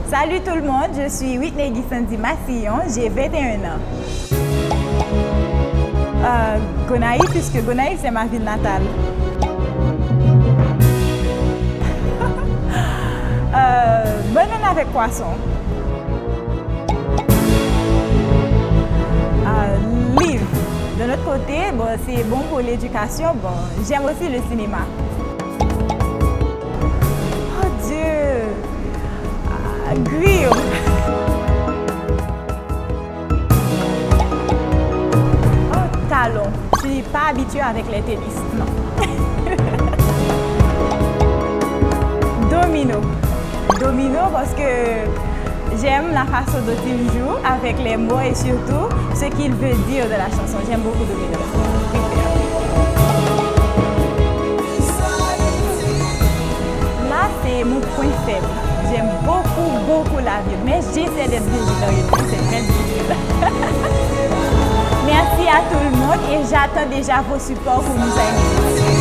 Salut tout le monde, je suis Whitney Guisandi Massillon, j'ai 21 ans. Gonaïves, puisque Gonaïves c'est ma ville natale. Banane avec poisson. Livre. De notre côté, bon, c'est bon pour l'éducation. Bon, j'aime aussi le cinéma. Oh Dieu! Grill. Oh, talon. Je ne suis pas habituée avec les tennis, non. Domino. Domino parce que j'aime la façon dont il joue avec les mots et surtout ce qu'il veut dire de la chanson. J'aime beaucoup Domino. Là, c'est mon point faible. J'aime beaucoup la ville, mais j'essaie d'être végétarienne. C'est très difficile. Merci à tout le monde et j'attends déjà vos supports pour nous aider.